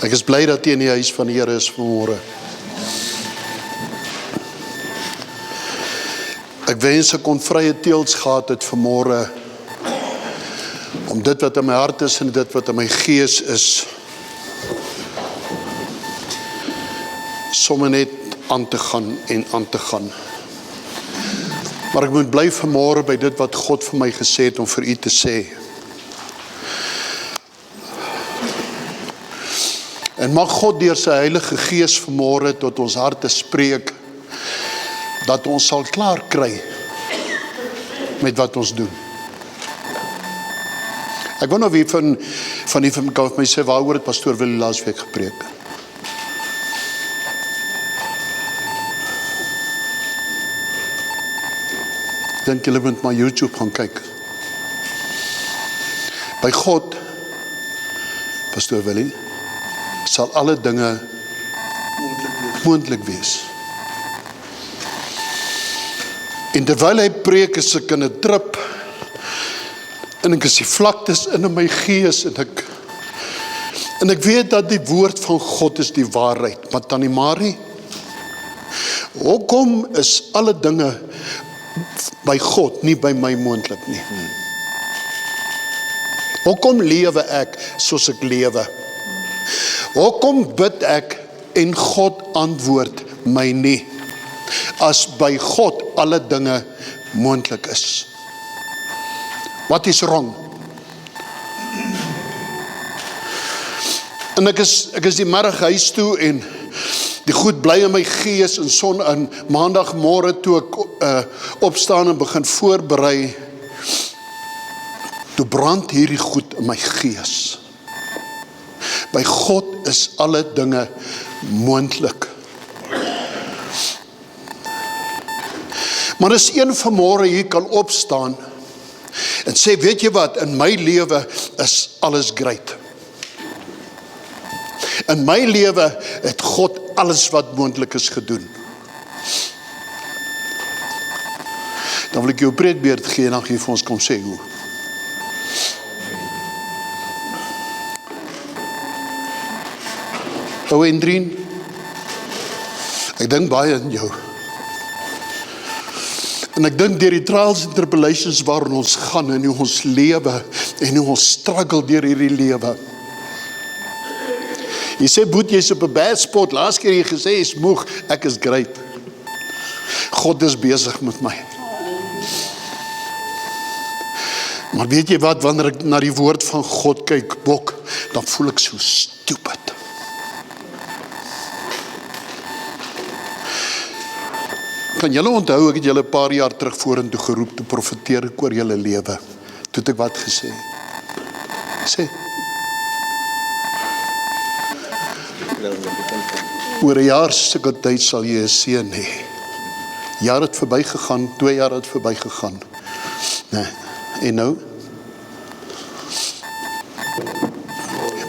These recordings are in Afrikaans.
Ek is bly dat jy in die huis van die Here is vanmôre. Ek wens ek kon vrye teels gehad het vanmôre om dit wat in my hart is en dit wat in my gees is sommer net aan te gaan en aan te gaan. Maar ek moet bly vanmôre by dit wat God vir my gesê het om vir u te sê. En mag God deur sy Heilige Gees vanmôre tot ons harte spreek, dat ons sal klaar kry met wat ons doen. Ek wou nou wie van die van my sê, waaroor het pastoor Willie laasweek gepreek? Ek dink julle moet maar YouTube gaan kyk. By God, pastoor Willie, sal alle dinge moontlik wees. En terwyl hy preek, is ek in 'n trip, en ek is die vlaktes in my gees, en ek weet dat die woord van God is die waarheid. Maar Tannie Marie, hoekom is alle dinge by God, nie by my moontlik nie? Hoekom lewe ek soos ek lewe? Hoekom bid ek en God antwoord my nie, as by God alle dinge moontlik is? Wat is wrong? En ek is die middag huis toe en die goed bly in my gees en son aan maandagmôre toe ek opstaan en begin voorberei, toe brand hierdie goed in my gees. By God is alle dinge moontlik. Maar as een vanmôre hier kan opstaan en sê, weet jy wat, in my lewe is alles great. In my lewe het God alles wat moontlik is gedoen. Dan wil ek jou preekbeurt gee en dan gee vir ons kom sê hoe. Ou Hendrien, ek dink baie in jou. En ek dink deur die trials and tribulations waarin ons gaan en hoe ons lewe en hoe ons struggle deur hierdie lewe. Jy sê, Boet, jy is op 'n bad spot. Laas keer jy gesê, jy is moeg. Ek is great. God is besig met my. Maar weet jy wat, wanneer ek na die woord van God kyk, bok, dan voel ek so stupid. Kan julle onthou, ek het julle 'n paar jaar terug vorentoe geroep, te profeteer ek oor julle lewe. Toe het ek wat gesê? Sê. Oor 'n jaar sulke tyd sal jy 'n seun hê. Jaar het verbygegaan, 2 jaar het verbygegaan. Nee, en nou?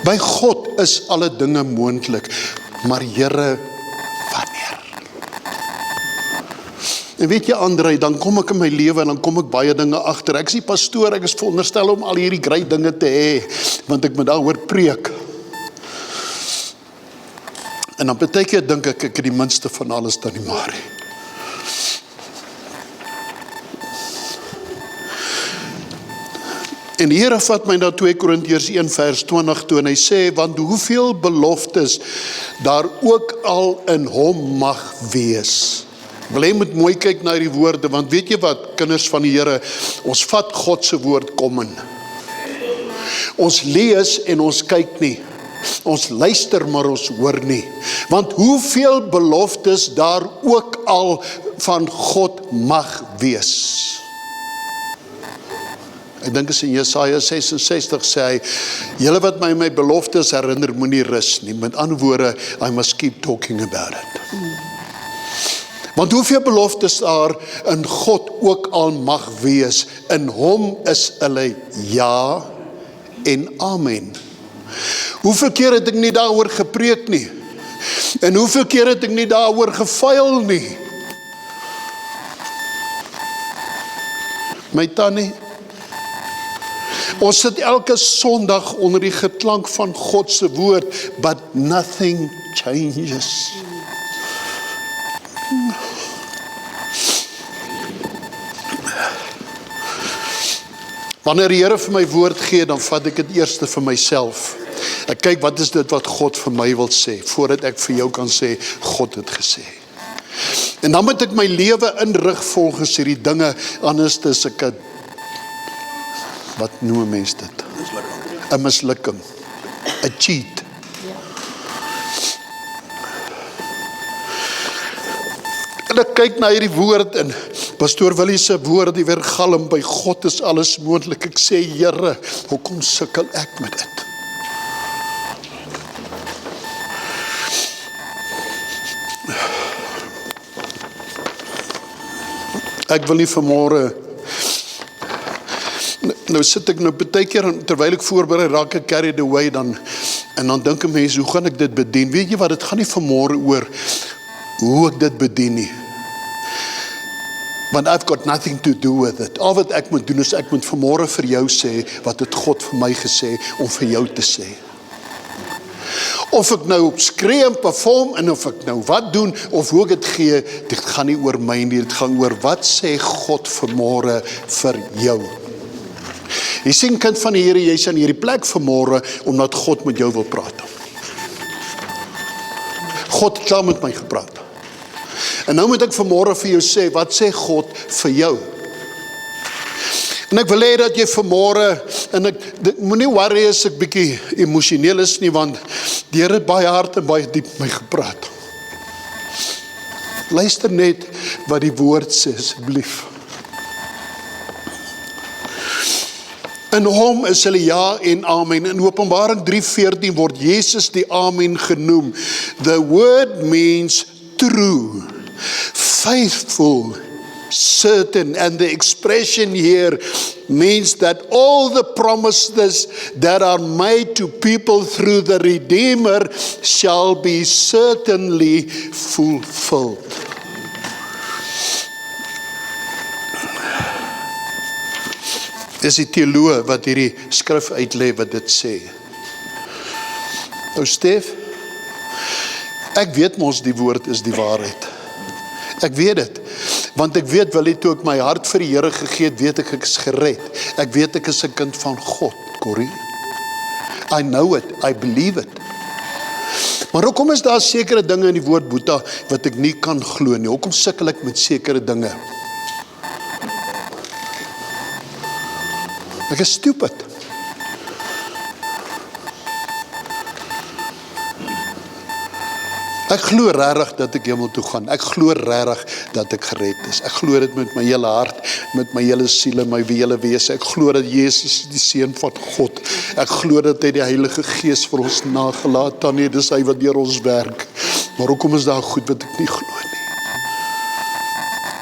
By God is alle dinge moontlik, maar Here, wanneer? En weet jy, André, dan kom ek in my lewe en dan kom ek baie dinge agter. Ek is die pastoor, ek is veronderstel om al hierdie great dinge te hê, want ek moet daaroor preek. En dan baie keer dink ek het die minste van alles, Tannie Marie. En die Here vat my na 2 Korintiërs 1 vers 20 toe en hy sê, want hoeveel beloftes daar ook al in hom mag wees. Wil jy moet mooi kyk na die woorde, want weet jy wat, kinders van die Here, ons vat God se woord kom in. Ons lees en ons kyk nie. Ons luister, maar ons hoor nie. Want hoeveel beloftes daar ook al van God mag wees. Ek dink is in Jesaja 66 sê hy, julle wat my beloftes herinner, moenie rus nie. Met ander woorde, I must keep talking about it. Want hoeveel beloftes daar in God ook al mag wees, in hom is hulle ja en amen. Hoeveel keer het ek nie daaroor gepreek nie? En hoeveel keer het ek nie daaroor gevuil nie? My tannie, Ons sit elke Sondag onder die geklank van God se woord, but nothing changes. Wanneer die Here vir my woord gee, dan vat ek dit eers vir myself. Ek kyk wat is dit wat God vir my wil sê, voordat ek vir jou kan sê, God het gesê. En dan moet ek my lewe inrig volgens hierdie dinge, anders is ek 'n, wat noem mens dit? 'n mislukking, 'n cheat. En ek kyk na hierdie woord en Pastoor Willie se woord, die weergalm, by God is alles moontlik. Ek sê, Here, hoekom sukkel ek met dit? Ek wil nie vanmôre, nou sit ek nou baie keer, terwyl ek voorberei, raak ek carried away dan, en dan dink 'n mens, hoe gaan ek dit bedien? Weet jy wat, dit gaan nie vanmôre oor hoe ek dit bedien nie. Want I've got nothing to do with it. Al wat ek moet doen is, ek moet vanmôre vir jou sê, wat het God vir my gesê, om vir jou te sê. Of ek nou skree en perform, en of ek nou wat doen, of hoe ek dit gee, dit gaan nie oor my nie, dit gaan oor, wat sê God vanmôre vir jou. Jy sien, kind van die Here, jy is aan hierdie plek vanmôre, omdat God met jou wil praat. God het klaar met my gepraat. En nou moet ek vanmôre vir jou sê, wat sê God vir jou? En ek wil hê dat jy vanmôre, en ek moenie worry as ek bietjie emosioneel is nie, want die Here het baie hard en baie diep met my gepraat. Luister net wat die woord sê, asseblief. In hom is hulle ja en amen. In Openbaring 3:14 word Jesus die amen genoem. The word means true, faithful, certain, and the expression here means that all the promises that are made to people through the Redeemer shall be certainly fulfilled. Dis die teoloog wat hierdie skrif uitlê wat dit sê. Nou Stef, ek weet mos die woord is die waarheid. Ek weet dit, want ek weet wel toe ek my hart vir die Here gegee het, weet ek is gered. Ek weet ek is 'n kind van God, Corrie. I know it, I believe it. Maar hoekom is daar sekere dinge in die woord Boeta wat ek nie kan glo nie? Hoekom sukkel ek met sekere dinge? Ek is stupid. Ek glo regtig dat ek hemel toe gaan. Ek glo regtig dat ek gered is. Ek glo dit met my hele hart, met my hele siel en my hele wese. Ek glo dat Jesus is die seun van God. Ek glo dat hy die Heilige Gees vir ons nagelaat het. Nee, dis hy wat deur ons werk. Maar hoekom is daar goed wat ek nie glo nie?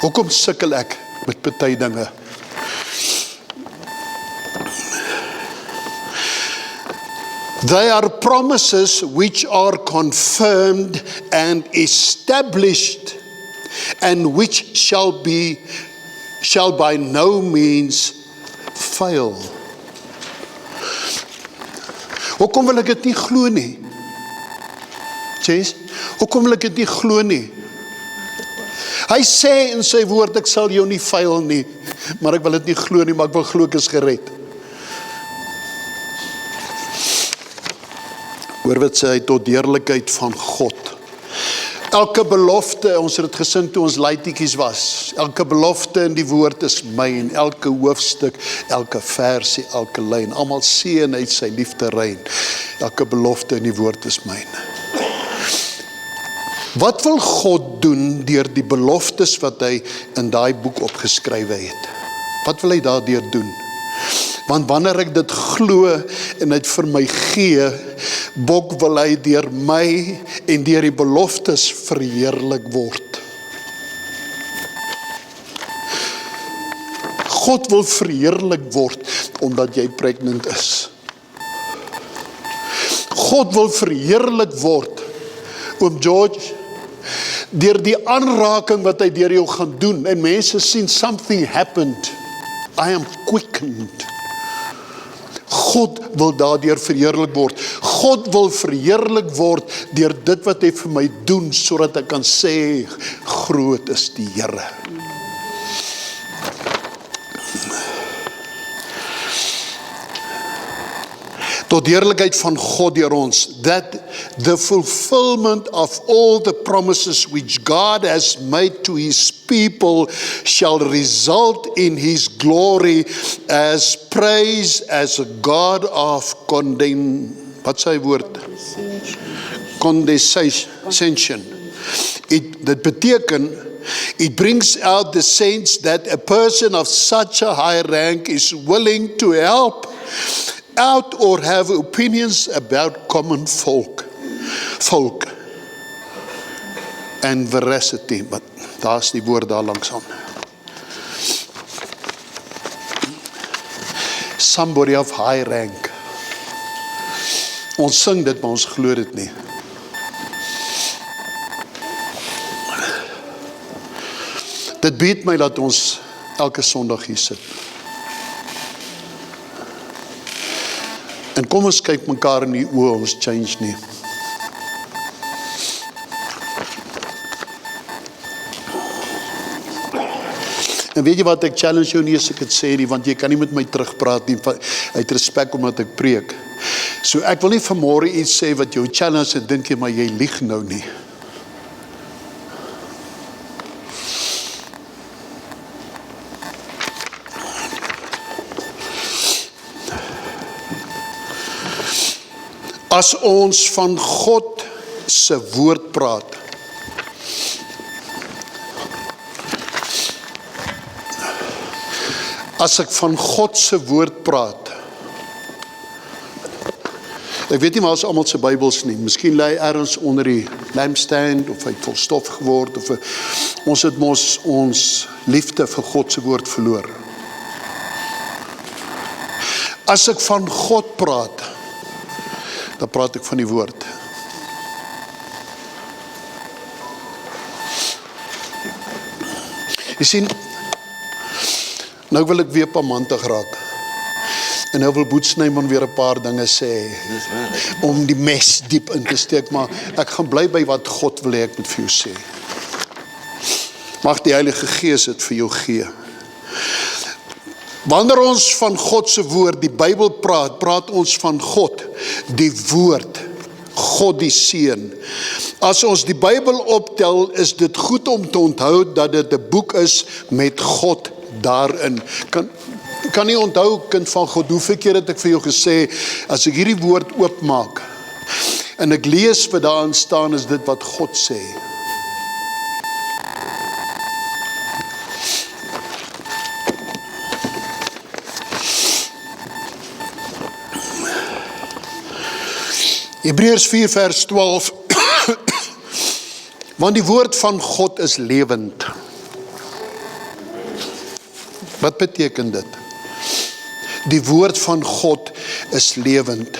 Hoekom sukkel ek met party dinge? They are promises which are confirmed and established, and which shall by no means fail. Hoekom wil ek dit nie glo nie? Chase, hoekom wil ek dit nie glo nie? Hy sê in sy woord, ek sal jou nie fail nie, maar ek wil dit nie glo nie, maar ek wil glo ek is gered. Hoor wat sê hy, tot heerlikheid van God. Elke belofte, ons het dit gesing toe ons laaitjies was, elke belofte in die woord is myn, elke hoofstuk, elke versie, elke lyn, almal seën uit sy liefde rein. Elke belofte in die woord is myn. Wat wil God doen deur die beloftes wat hy in daai boek opgeskrywe het? Wat wil hy daardeur doen? Want wanneer ek dit glo en dit vir my gee, bok wil hy deur my en deur die beloftes verheerlik word. God wil verheerlik word omdat jy pregnant is. God wil verheerlik word, oom George, deur die aanraking wat hy deur jou gaan doen, en mense sien something happened. I am quickened. God wil daardeur verheerlik word. God wil verheerlik word deur dit wat hy vir my doen, sodat ek kan sê, groot is die Here. Tot heerlikheid van God deur ons, that the fulfillment of all the promises which God has made to his people shall result in his glory as praise, as a God of wat sy woord? Condescension. Dit beteken, it brings out the sense that a person of such a high rank is willing to help out or have opinions about common folk and veracity, maar daar's die woord daar langsaan. Somebody of high rank. Ons sing dit, maar ons glo dit nie. Dit bied my dat ons elke Sondag hier sit. En kom ons kyk mekaar in die oë, ons change nie. En weet jy wat, ek challenge jou nie as ek het sê nie, want jy kan nie met my terugpraat nie, uit respek omdat ek preek. So ek wil nie vanmôre iets sê wat jou challenge en dink jy, maar jy lieg nou nie. As ons van God se woord praat, as ek van God se woord praat, ek weet nie maar as almal se Bybels nie, miskien lê hy ergens onder die lampstand, of hy het vol stof geword, of ons het mos ons liefde vir God se woord verloor. As ek van God praat, dan praat ek van die woord. Jy sien, nou wil ek weer pamantig raak. En nou wil Boet Snyman weer 'n paar dinge sê, om die mes diep in te steek, maar ek gaan bly by wat God wil hê ek moet vir jou sê. Mag die Heilige Gees dit vir jou gee. Wanneer ons van God se woord, die Bybel praat, praat ons van God, die woord, God die Seun. As ons die Bybel optel, is dit goed om te onthou dat dit 'n boek is met God daarin. Kan nie onthou, kind van God, hoeveel keer het ek vir jou gesê, as ek hierdie woord oopmaak, en ek lees wat daarin staan, is dit wat God sê. Hebreërs 4 vers 12, want die woord van God is lewend. Wat beteken dit? Die woord van God is lewend.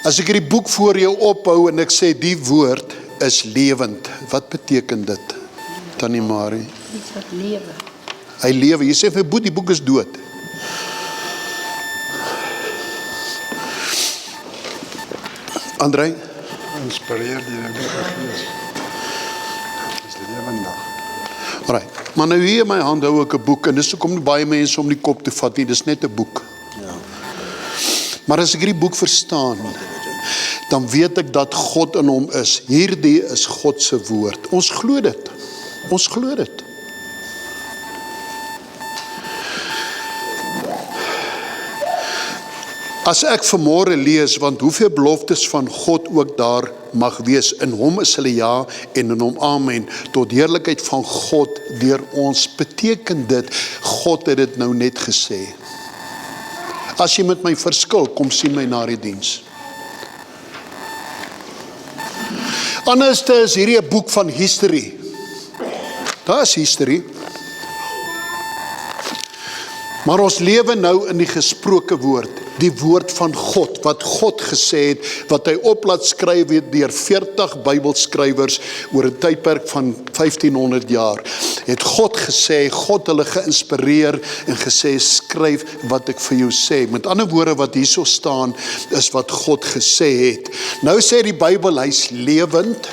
As ek hierdie boek voor jou ophou en ek sê die woord is lewend, wat beteken dit? Tannie Marie? Iets wat lewe. Hy lewe, jy sê vir Boet, die boek is dood. Andrei? Inspireer die Heilige Gees. Dis lewendig. Right. Maar nou hier in my hand hou ek 'n boek, en dis hoekom nie baie mense om die kop te vat nie, dis net 'n boek. Ja. Maar as ek hierdie boek verstaan, dan weet ek dat God in hom is. Hierdie is God se woord. Ons glo dit. Ons glo dit. As ek vanmôre lees, want hoeveel beloftes van God ook daar mag wees, in hom is hulle ja en in hom amen, tot heerlikheid van God deur ons, beteken dit, God het dit nou net gesê. As jy met my verskil, kom sien my na die diens. Anderste is hierdie 'n boek van history. Daar is history. Maar ons lewe nou in die gesproke woord. die woord van God, wat God gesê het, wat hy op laat skryf het deur 40 Bybelskrywers oor 'n tydperk van 1500 jaar. Het God gesê, God hulle geïnspireer en gesê, skryf wat ek vir jou sê. Met ander woorde wat hierso staan, is wat God gesê het. Nou sê die Bybel, hy's lewend.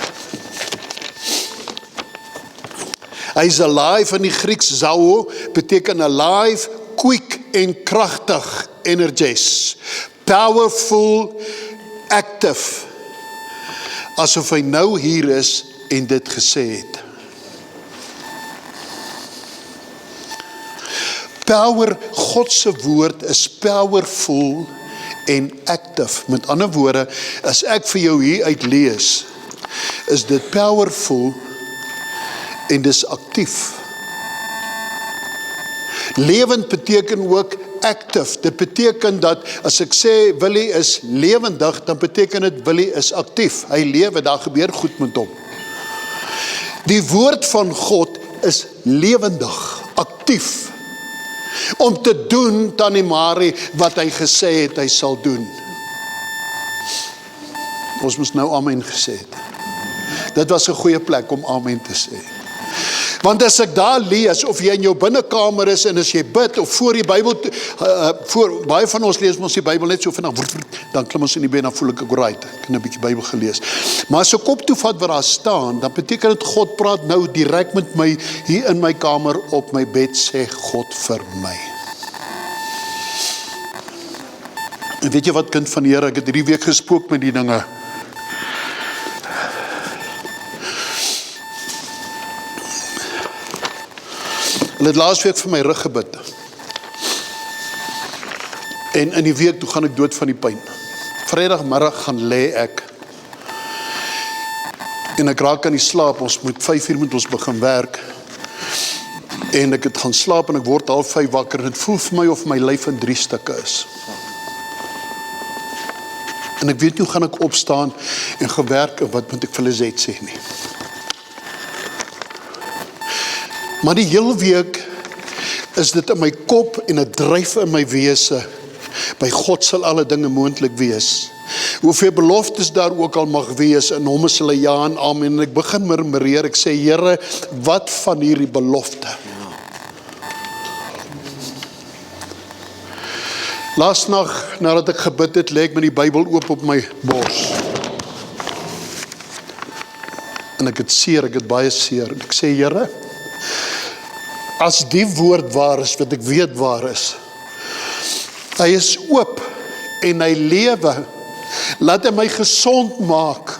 Hy's alive in die Grieks, zao, beteken alive, quick en kragtig, energies, powerful, active, asof hy nou hier is en dit gesê het. Power, God se woord is powerful en active. Met ander woorde, as ek vir jou hier uit lees, is dit powerful en dis aktief. Lewend beteken ook active. Dit beteken dat as ek sê Willie is lewendig, dan beteken dit Willie is aktief. Hy lewe, daar gebeur goed met hom. Die woord van God is lewendig, aktief, om te doen, Tannie Marie, wat hy gesê het, hy sal doen. Ons moes nou amen gesê het. Dit was 'n goeie plek om amen te sê. Want as ek daar lees, of jy in jou binnekamer is, en as jy bid, of voor die Bybel, baie van ons lees ons die Bybel net so vanaf, dan klim ons in die bed, dan voel ek right, ek het 'n bietjie Bybel gelees. Maar as ek op toe vat wat daar staan, dan beteken dit God praat nou direk met my, hier in my kamer, op my bed, sê God vir my. En weet jy wat, kind van die Here, ek het hierdie week gespook met die dinge. Hulle het laas week vir my rug gebid. En in die week toe gaan ek dood van die pyn. Vrydagmiddag gaan lê ek. En ek raak aan die slaap, ons moet 5 uur moet ons begin werk. En ek het gaan slaap en ek word 4:30 wakker. En het voel vir my of my lyf in 3 stukke is. En ek weet nie hoe gaan ek opstaan en gewerk en wat moet ek vir Lizet sê nie. Maar die hele week is dit in my kop en 'n dryf in my wese. By God sal alle dinge moontlik wees. Hoeveel beloftes daar ook al mag wees, in hom is hulle ja en amen. En ek begin murmureer, ek sê, Here, wat van hierdie belofte? Laasnag, nadat ek gebid het, lê ek met die Bybel oop op my bors. En ek het seer, ek het baie seer. En ek sê, Here, as die woord waar is, wat ek weet waar is, hy is oop en hy lewe, laat hy my gesond maak.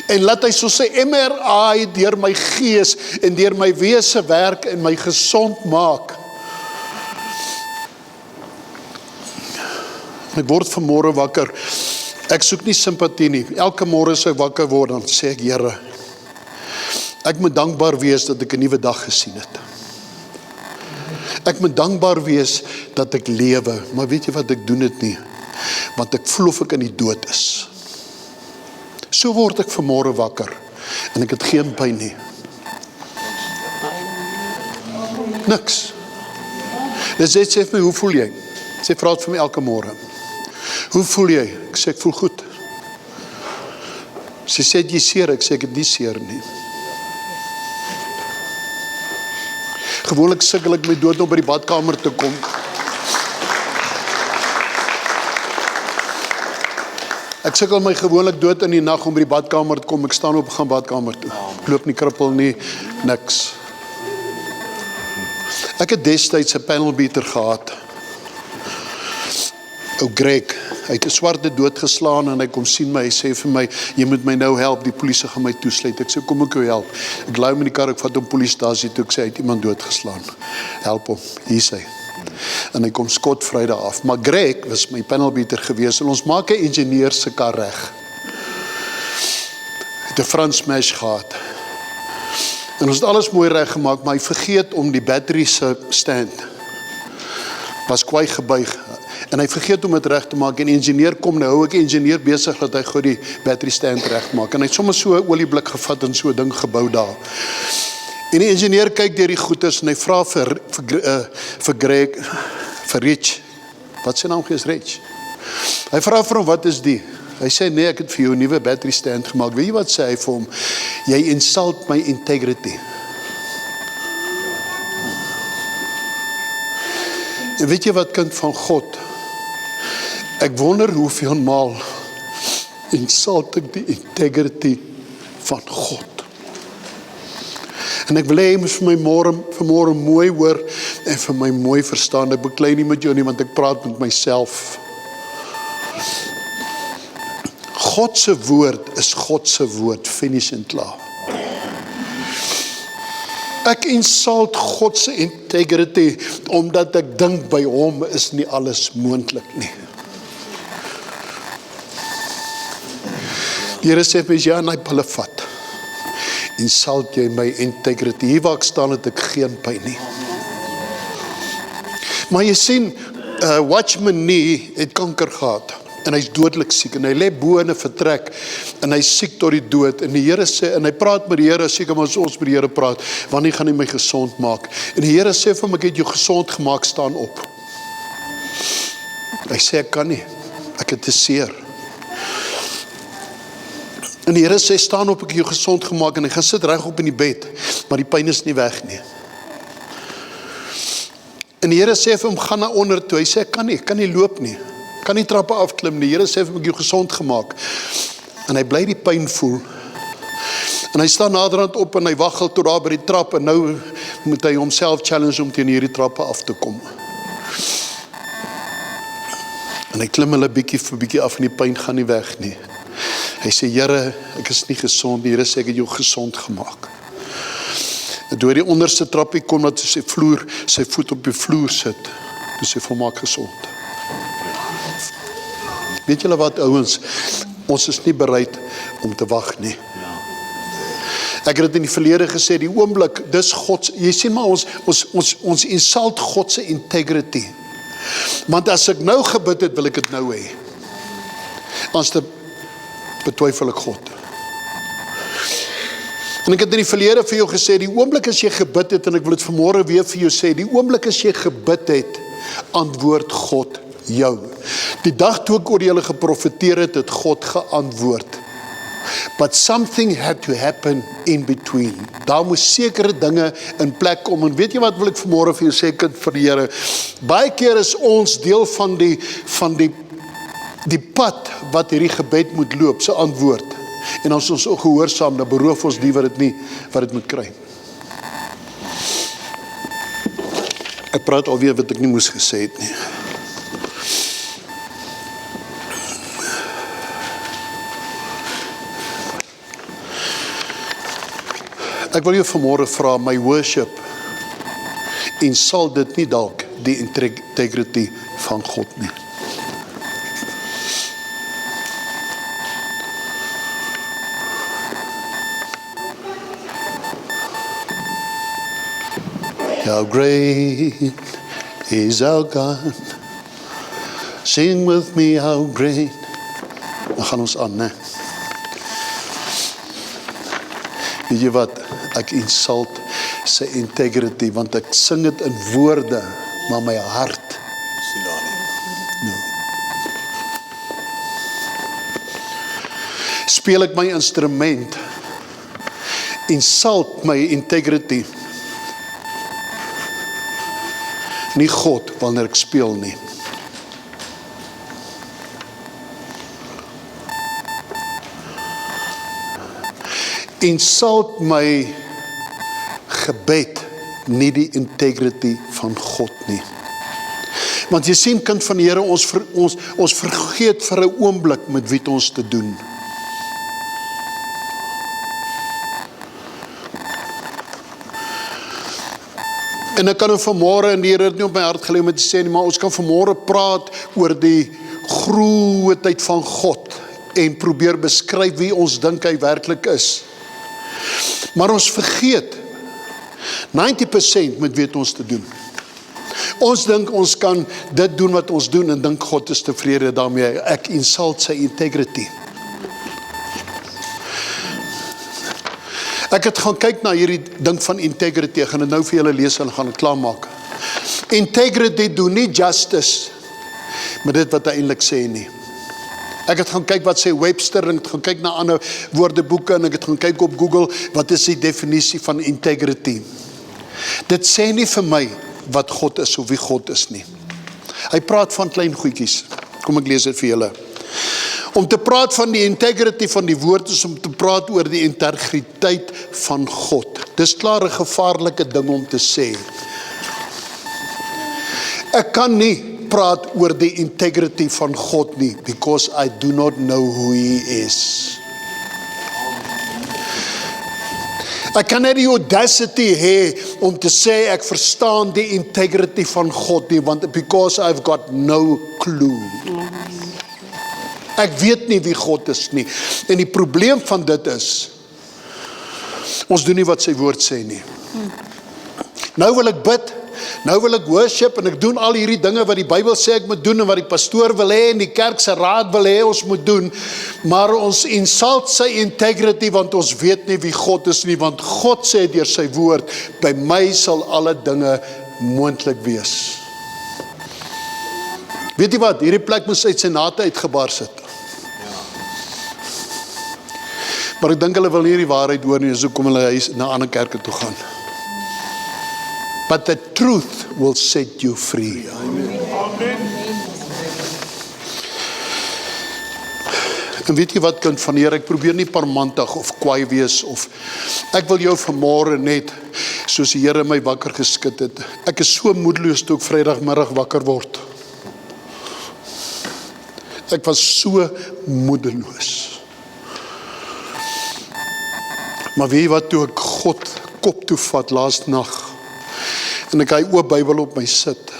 En laat hy so sy MRI deur my gees en deur my wese werk en my gesond maak. Ek word vanmôre wakker. Ek soek nie simpatie nie. Elke môre as ek wakker word, dan sê ek, Here, ek moet dankbaar wees dat ek 'n nuwe dag gesien het. Ek moet dankbaar wees dat ek lewe, maar weet jy wat, ek doen dit nie, want ek voel of ek in die dood is. So word ek vanmôre wakker, en ek het geen pyn nie. Niks. Lizet sê vir my, hoe voel jy? Sy vra het vir my elke môre. Hoe voel jy? Ek sê, ek voel goed. Sy sê, jy seer? Ek sê, ek het nie seer nie. Gewoonlik sukkel ek my dood om by die badkamer te kom. Ek sukkel my gewoonlik dood in die nag om by die badkamer te kom. Ek staan op, gaan badkamer toe. Ek loop nie, krippel nie, niks. Ek het destyds 'n panelbeater gehad. Ou Greg, hy het 'n swarte doodgeslaan en hy kom sien my, hy sê vir my, jy moet my nou help, die polisie gaan my toesluit. Ek sê, kom ek jou help. Ek laai hom in die kar, ek vat hom polisiestasie toe, ek sê, hy het iemand doodgeslaan. Help hom, hier is hy. En hy kom skotvry daar af. Maar Greg was my panelbeater gewees en ons maak 'n ingenieur se kar reg. Het 'n front smash gehad. En ons het alles mooi reg gemaak, maar hy vergeet om die battery se stand. Was kwai gebuig. En hy vergeet om dit reg te maak en die ingenieur kom nou, hou ek die ingenieur besig dat hy gou die battery stand reg maak. En hy het sommer so 'n olieblik gevat en so 'n ding gebou daar. En die ingenieur kyk deur die goeders en hy vra vir vir Rich. Wat sy naam is Rich? Hy vra vir hom, wat is die? Hy sê, nee, ek het vir jou 'n nuwe battery stand gemaak. Weet jy wat sê hy vir hom? Jy insult my integrity. En weet jy wat, kind van God? Ek wonder hoeveel maal insult ek die integrity van God. En ek wil hê jy moet vir my vanmôre mooi hoor en vir my mooi verstaan. Ek beklei nie met jou nie, want ek praat met myself. God se woord is God se woord, finish and klaar. Ek insult God se integrity, omdat ek dink by hom is nie alles moontlik nie. Die Here sê vir ja, hy pille vat. Insult jy my integrity. Hier waar ek staan het ek geen pyn nie. Maar jy sien, Watchman Nee het kanker gehad. En hy's dodelik siek, en hy lê bo in 'n vertrek, en hy's siek tot die dood, en die Here sê, en hy praat met die Here, seker maar as ons met die Here praat, wanneer gaan hy my gesond maak? En die Here sê vir hom, ek het jou gesond gemaak, staan op. Hy sê, ek kan nie, ek het te seer. En die Here sê, staan op, ek het jou gesond gemaak, en hy gaan sit reg op in die bed, maar die pyn is nie weg nie. En die Here sê vir hom, gaan na onder toe, hy sê, ek kan nie loop nie, kan nie trappe afklim nie, die Here sê vir hom, ek het jou gesond gemaak, en hy bly die pyn voel, en hy staan naderhand op, en hy waggel tot daar by die trap, en nou moet hy homself challenge om teen hierdie trappe af te kom. En hy klim hulle bietjie vir bietjie af, en die pyn gaan nie weg nie. Hy sê, Here, ek is nie gesond nie, Here sê, ek het jou gesond gemaak. En toe hy die onderste trappie kom, dat sy voet op die vloer sit, dus hy volmaak gesond. Weet julle wat, ouens, ons is nie bereid om te wag nie. Ek het dit in die verlede gesê, die oomblik, dis God, jy sien maar, ons insult God se integrity. Want as ek nou gebid het, wil ek dit nou hê. Anders betwyfel ek God. En ek het in die verlede vir jou gesê, die oomblik as jy gebid het, en ek wil dit vanmôre weer vir jou sê, die oomblik as jy gebid het, antwoord God jou. Die dag toe ek oor julle geprofeteer het, het God geantwoord. But something had to happen in between. Daar moes sekere dinge in plek kom, en weet jy wat wil ek vanmôre vir jou sê, kind van die Here? Baie keer is ons deel van die pad wat hierdie gebed moet loop, se antwoord. En as ons gehoorsaam, dan beroof ons die wat dit moet kry. Ek praat alweer wat ek nie moes gesê het nie. Ek wil jou vanmôre vra, my worship, insult dit nie dalk die integrity van God nie. How great is our God. Sing with me, how great. Dan gaan ons aan, né? Weet jy wat? Ek insult sy integrity, want ek sing dit in woorde, maar my hart is nie daar nie. No. Speel ek my instrument, insult my integrity, nie God wanneer ek speel nie. Insult my gebed, nie die integrity van God nie. Want jy sien, kind van die Here, ons vergeet vir 'n oomblik met wie ons te doen. En ek kan vanmôre, en die Here het nie op my hart gelê om te sê nie, maar ons kan vanmôre praat oor die grootheid van God en probeer beskryf wie ons dink hy werklik is. Maar ons vergeet 90% met wie ons te doen. Ons dink ons kan dit doen wat ons doen en dink God is tevrede daarmee. Ek insult sy integrity. Ek het gaan kyk na hierdie ding van integrity, ek gaan dit nou vir julle lees en gaan dit klaarmaak. Integrity doen nie justice met dit wat hy eintlik sê nie. Ek het gaan kyk wat sê Webster, en ek het gaan kyk na ander woordeboeke, en ek het gaan kyk op Google, wat is die definisie van integrity. Dit sê nie vir my wat God is of wie God is nie. Hy praat van klein goedjies. Kom ek lees dit vir julle. Om te praat van die integrity van die woord is om te praat oor die integriteit van God. Dis klaar 'n gevaarlike ding om te sê. Ek kan nie praat oor die integrity van God nie, because I do not know who He is. Ek kan net die audacity hê om te sê ek verstaan die integrity van God nie, want because I've got no clue. Ek weet nie wie God is nie. En die probleem van dit is, ons doen nie wat sy woord sê nie. Nou wil ek bid, nou wil ek worship, en ek doen al hierdie dinge wat die Bybel sê ek moet doen, en wat die pastoor wil hê, en die kerk se raad wil hê ons moet doen, maar ons insult sy integrity, want ons weet nie wie God is nie, want God sê deur sy woord, by my sal alle dinge moontlik wees. Weet jy wat, hierdie plek moes uit sy nate uitgebars het. Maar ek dink hulle wil nie die waarheid hoor nie, so kom hulle huis na ander kerke toe gaan. But the truth will set you free. Amen. En weet jy wat, kind van Here, ek probeer nie parmantig of kwaai wees, of ek wil jou vanmôre net, soos die Here my wakker geskit het. Ek is so moedeloos toe ek Vrydagmiddag wakker word. Ek was so moedeloos. Maar weet jy wat, toe ek God kop toe vat laas nag, en ek hy oop Bybel op my sit,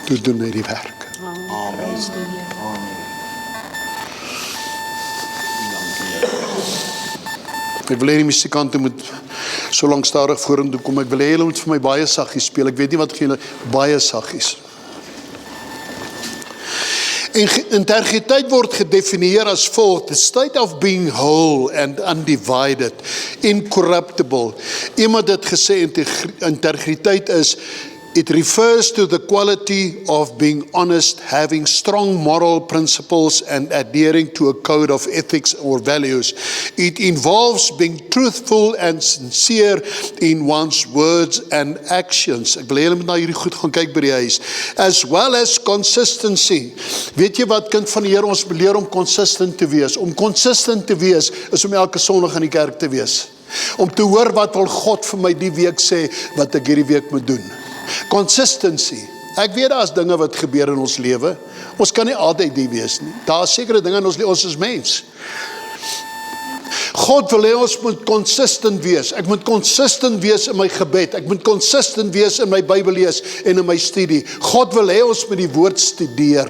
toe doen hy die werk. Amen. Ek wil hê die musikante moet so lank stadig vorentoe kom. Ek wil hê hulle moet vir my baie saggies speel. Ek weet nie wat julle baie saggies. Integriteit word gedefinieer as volg: the state of being whole and undivided, incorruptible. Iemand het gesê integriteit is, it refers to the quality of being honest, having strong moral principles and adhering to a code of ethics or values. It involves being truthful and sincere in one's words and actions. Ek wil hê julle moet na hierdie goed gaan kyk by die huis. As well as consistency. Weet jy wat, kind van die Here, ons leer om consistent te wees. Om consistent te wees is om elke Sondag in die kerk te wees. Om te hoor wat wil God vir my die week sê, wat ek hierdie week moet doen. Consistency. Ek weet daar is dinge wat gebeur in ons lewe. Ons kan nie altyd die wees nie. Daar is sekere dinge in ons lewe, ons is mens. God wil hê ons moet consistent wees. Ek moet consistent wees in my gebed. Ek moet consistent wees in my Bybel lees en in my studie. God wil hê ons moet die woord studeer.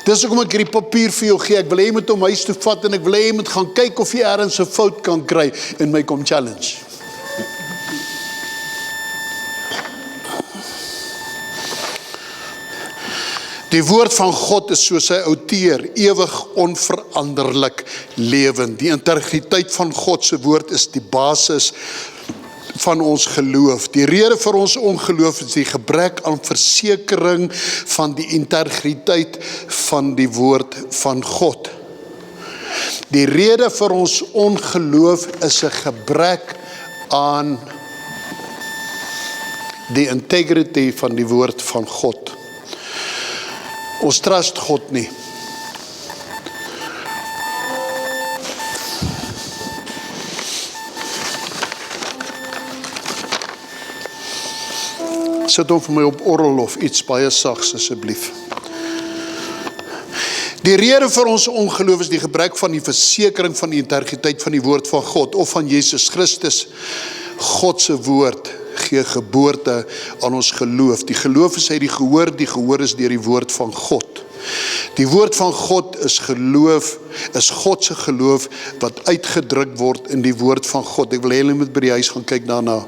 Dis hoekom ek hierdie papier vir jou gee. Ek wil hê jy moet hom huis toe vat, en ek wil hê jy moet gaan kyk of jy ergens 'n fout kan kry en my kom challenge. Die woord van God is soos sy outeer, ewig onveranderlik lewend. Die integriteit van God se woord is die basis van ons geloof. Die rede vir ons ongeloof is die gebrek aan versekering van die integriteit van die woord van God. Die rede vir ons ongeloof is 'n gebrek aan die integrity van die woord van God. Ons trust God nie. Sit hom vir my op orrel of iets baie sags asseblief. Die rede vir ons ongeloof is die gebrek van die versekering van die integriteit van die woord van God of van Jesus Christus. God se woord gee geboorte aan ons geloof. Die geloof is uit die gehoor is deur die woord van God. Die woord van God is geloof, is God se geloof wat uitgedruk word in die woord van God. Ek wil hê julle moet by die huis gaan kyk daarna.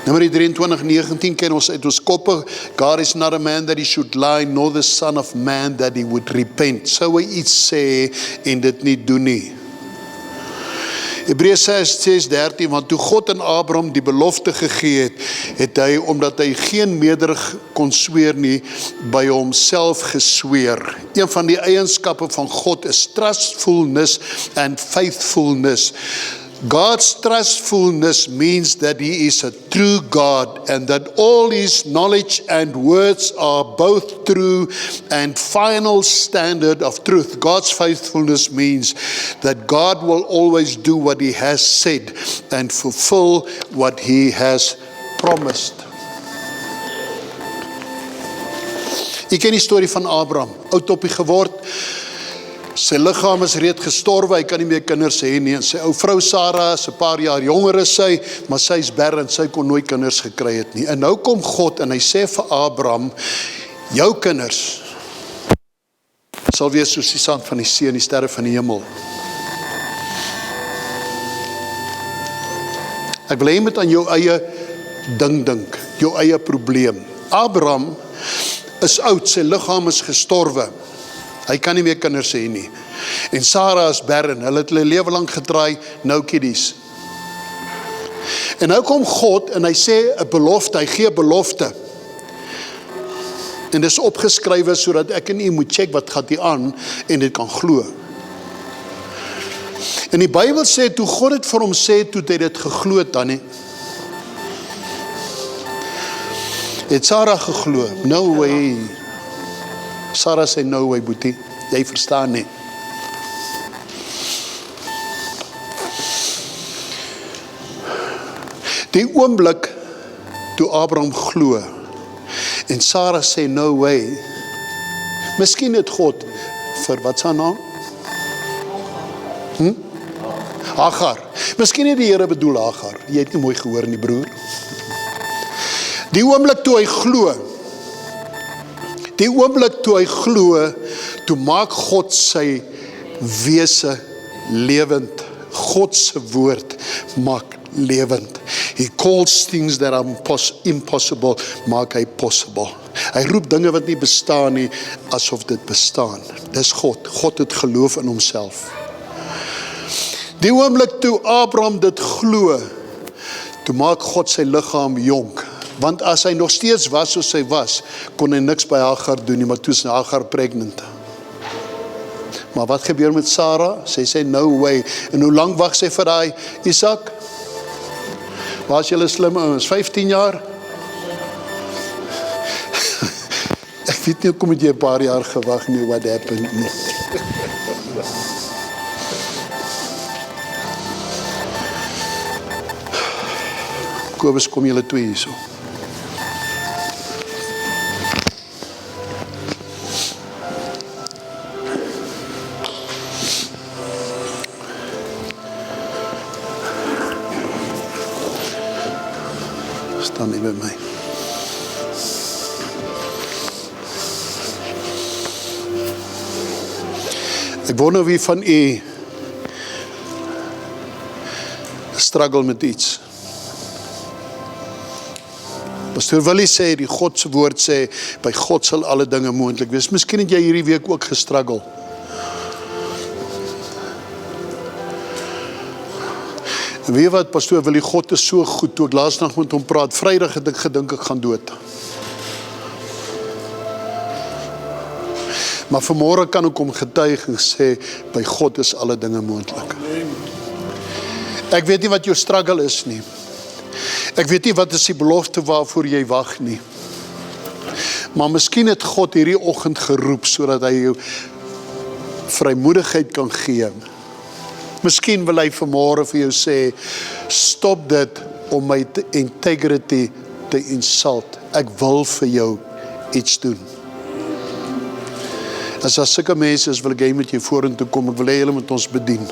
Numeri 23:19 ken ons uit ons koppe. God is not a man that he should lie, nor the son of man that he would repent. Sou hy iets sê en dit nie doen nie. Hebreërs 6:13, want toe God aan Abraham die belofte gegee het, het hy, omdat hy geen meerder kon sweer nie, by homself gesweer. Een van die eienskappe van God is trustfulness and faithfulness. God's trustfulness means that He is a true God and that all His knowledge and words are both true and final standard of truth. God's faithfulness means that God will always do what He has said and fulfill what He has promised. Jy ken die storie van Abraham, oudtoppie geword. Sy liggaam is reeds gestorwe, hy kan nie meer kinders hê nie. En sy ou vrou Sarah is 'n paar jaar jonger as sy, maar sy is barren, sy kon nooit kinders gekry het nie. En nou kom God en hy sê vir Abraham, jou kinders sal wees soos die sand van die see en die sterre van die hemel. Ek wil hê jy moet aan jou eie ding dink, jou eie probleem. Abraham is oud, sy liggaam is gestorwe. Hy kan nie meer kinders hê nie. En Sarah is barren, hulle het hulle lewe lang getraai, nou kiddies. En nou kom God en hy sê 'n belofte, hy gee 'n belofte. En dis opgeskrywe sodat ek en u moet check wat gaan hier aan en dit kan glo. En die Bybel sê, toe God het vir hom sê, toe het hy dit geglo dan, het Sarah geglo, no way. Sarah sê, no way boetie, jy verstaan nie. Die oomblik toe Abraham glo en Sarah sê, no way, miskien het God vir, wat sy naam? Hagar. Miskien het die Here bedoel Hagar, jy het nie mooi gehoor nie broer. Die oomblik toe hy glo, toe maak God sy wese lewend. God se woord maak lewend. He calls things that are impossible, maak hy possible. Hy roep dinge wat nie bestaan nie, asof dit bestaan. Dis God. God het geloof in homself. Die oomblik toe Abraham dit glo, toe maak God sy liggaam jonk. Want as hy nog steeds was soos hy was, kon hy niks by Hagar doen nie, maar toe is Hagar pregnant. Maar wat gebeur met Sarah? Sy sê, no way. En hoe lang wag sy vir daai Isak? Waar is julle slim ouens? 15 jaar? Ek weet nie, kom het jy 'n paar jaar gewag nie, what happened nie. Kobus, kom julle twee hierso. Staan nie by my. Ek wonder wie van u struggle met iets. Pastor Willie sê, die God se woord sê, by God sal alle dinge moontlik wees. Miskien het jy hierdie week ook gestruggle. En weet wat, Pastor Willie, God is so goed. Toe ek laasnag met hom praat, Vrydag het ek gedink ek gaan dood. Maar vanmôre kan ek hom getuig en sê, by God is alle dinge moontlik. Ek weet nie wat jou struggle is nie. Ek weet nie wat is die belofte waarvoor jy wag nie. Maar miskien het God hierdie oggend geroep, sodat hy jou vrymoedigheid kan gee. Miskien wil hy vanmôre vir jou sê, stop dit om my integrity te insult. Ek wil vir jou iets doen. As daar sulke mense is, wil ek hê met jy vorentoe kom, ek wil hê julle moet ons bedien.